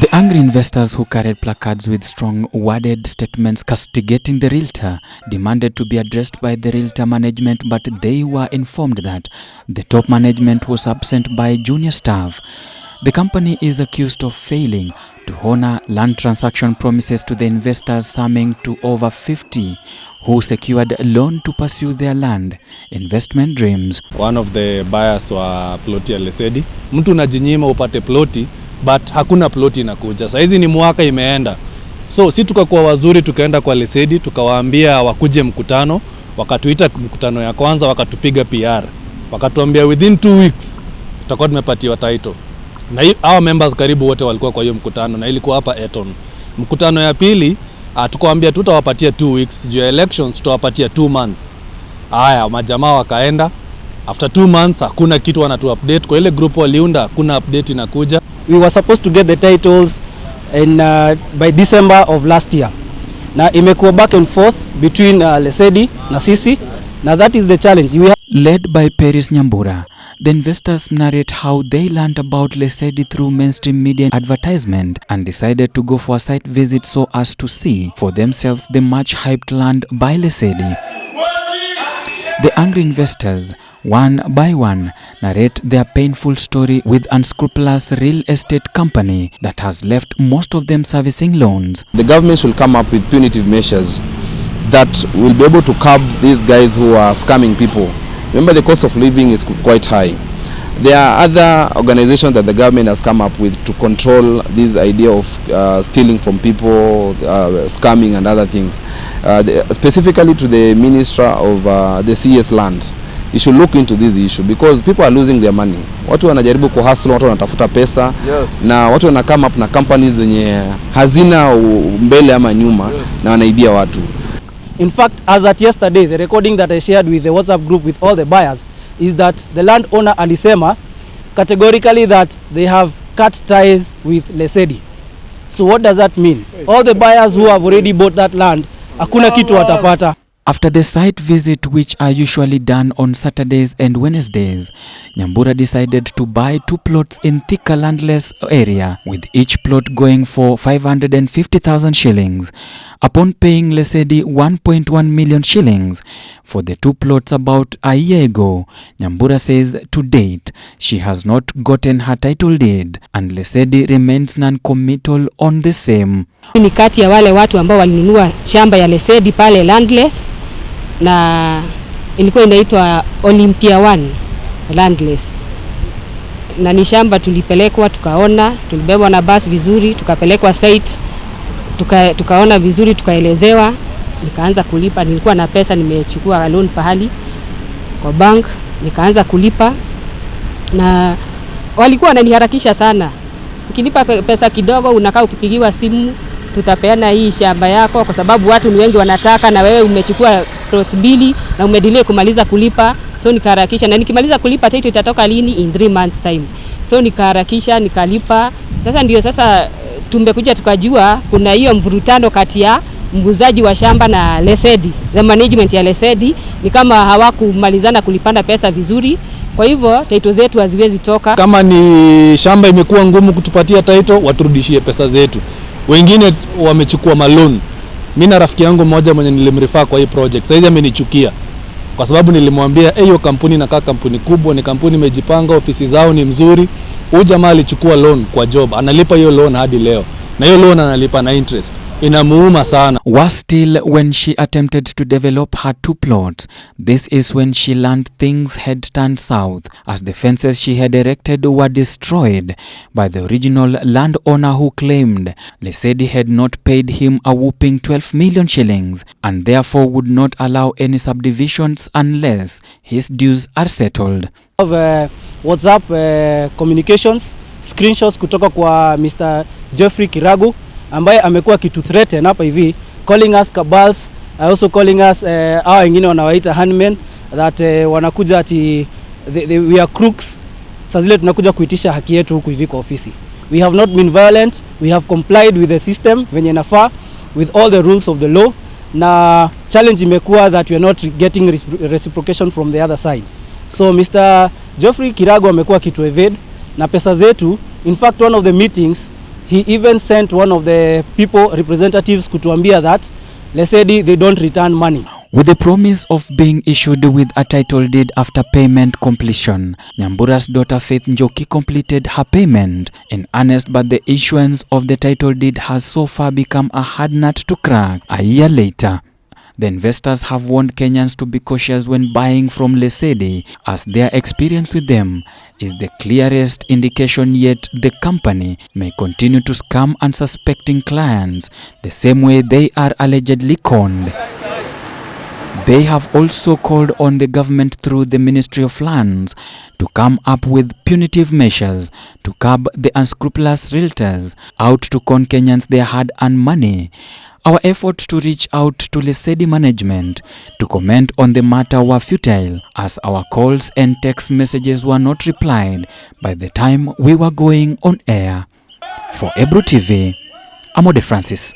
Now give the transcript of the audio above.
The angry investors who carried placards with strong worded statements castigating the realtor demanded to be addressed by the realtor management, but they were informed that the top management was absent by junior staff. The company is accused of failing to honor land transaction promises to the investors, summing to over 50 who secured a loan to pursue their land investment dreams. One of the buyers wa ploti ya Lesedi, mtu unajinyima upate ploti but hakuna ploti inakuja. Saizi ni mwaka imeenda. So si tukakuwa wazuri, tukaenda kwa Lesedi, tukawaambia wakuje mkutano, wakatuita mkutano ya kwanza, wakatupiga PR. Wakatuambia within 2 weeks tutakuwa tumepatiwa title. Na our members karibu wote walikuwa kwa hiyo mkutano, na ilikuwa hapa Eton. Mkutano ya pili tukawaambia tutawapatia 2 weeks, juu ya elections tutawapatia 2 months. Haya, majamaa wakaenda. After 2 months hakuna kitu wanatu update. Kwa ile group waliunda hakuna update inakuja. We were supposed to get the titles in by December of last year. Na imekuwa back and forth between Lesedi na sisi. Now that is the challenge. Led by Paris Nyambura, the investors narrate how they learned about Lesedi through mainstream media advertisement and decided to go for a site visit so as to see for themselves the much hyped land by Lesedi. The angry investors, one by one, narrate their painful story with unscrupulous real estate company that has left most of them servicing loans. The government should come up with punitive measures that will be able to curb these guys who are scamming people. Remember, the cost of living is quite high. There are other organizations that the government has come up with to control this idea of stealing from people, scamming and other things. Specifically to the Minister of the CS Land, you should look into this issue because people are losing their money. Watu wanajaribu kuhustle, watu wanatafuta pesa, na watu wana come up na companies zenye hazina mbele ama nyuma, na wanaibia watu. In fact, as at yesterday, the recording that I shared with the WhatsApp group with all the buyers is that the landowner alisema categorically that they have cut ties with Lesedi. So what does that mean? All the buyers who have already bought that land, hakuna kitu watapata. After the site visit, which are usually done on Saturdays and Wednesdays, Nyambura decided to buy 2 plots in Thika landless area, with each plot going for 550,000 shillings. Upon paying Lesedi 1.1 million shillings for the 2 plots about a year ago, Nyambura says to date, she has not gotten her title deed and Lesedi remains non-committal on the same. Ni kati ya wale watu ambao walinunua shamba ya Lesedi pale landless, na ilikuwa inaitwa Olympia 1 landless. Na ni shamba tulipelekwa, tukaona, tulibebwa na bus vizuri, tukapelekwa site, tukaona vizuri, tukaelezewa, nikaanza kulipa. Nilikuwa na pesa, nimechukua loan pahali kwa bank, nikaanza kulipa, na walikuwa wananiharakisha sana. Ukinipa pesa kidogo unakaa ukipigiwa simu, tutapeana hii shamba yako kwa sababu watu ni wengi wanataka, na wewe umechukua plots 2 na umedelay kumaliza kulipa. So nikaharakisha, na nikimaliza kulipa title itatoka lini? In 3 months time. So nikaharakisha, nikalipa. Sasa tumekuja tukajua kuna hiyo mvurutano kati ya mguzaji wa shamba na Lesedi. The management ya Lesedi ni kama hawakumalizana kulipana pesa vizuri. Kwa hivyo title zetu haziwezi toka. Kama ni shamba imekuwa ngumu kutupatia title, waturudishie pesa zetu. Wengine wamechukua malon. Mimi na rafiki yangu mmoja mwenye nilimrefer kwa hii project, sasa amenichukia kwa sababu nilimwambia hiyo kampuni inakaa kampuni kubwa, ni kampuni imejipanga, ofisi zao ni mzuri. Huyu jamaa alichukua loan kwa job, analipa hiyo loan hadi leo, na hiyo loan analipa na interest. Inamuuma sana. Was still when she attempted to develop her 2 plots. This is when she learned things had turned south, as the fences she had erected were destroyed by the original landowner who claimed Lesedi had not paid him a whopping 12 million shillings and therefore would not allow any subdivisions unless his dues are settled. WhatsApp communications, screenshots kutoka kwa Mr. Jeffrey Kiragu, ambaye amekuwa kitu threaten hapa hivi, calling us cabals, also calling us hao wengine wanawaita handmen, that wanakuja ati we are crooks. Sasa zile tunakuja kuitisha haki yetu huku hivi kwa ofisi. We have not been violent, we have complied with the system venye inafaa, with all the rules of the law, na challenge imekuwa that we are not getting reciprocation from the other side. So Mr. Geoffrey Kirago amekuwa kitu evade na pesa zetu. In fact, one of the meetings He even sent one of the people representatives kutuambia that Lesedi they don't return money. With the promise of being issued with a title deed after payment completion, Nyambura's daughter Faith Njoki completed her payment in earnest, but the issuance of the title deed has so far become a hard nut to crack. A year later, the investors have warned Kenyans to be cautious when buying from Lesedi, as their experience with them is the clearest indication, yet the company may continue to scam unsuspecting clients the same way they are allegedly conned. They have also called on the government through the Ministry of Lands to come up with punitive measures to curb the unscrupulous realtors out to con Kenyans their hard-earned money. Our efforts to reach out to Lesedi management to comment on the matter were futile, as our calls and text messages were not replied by the time we were going on air. For Ebru TV, I'm Ode Francis.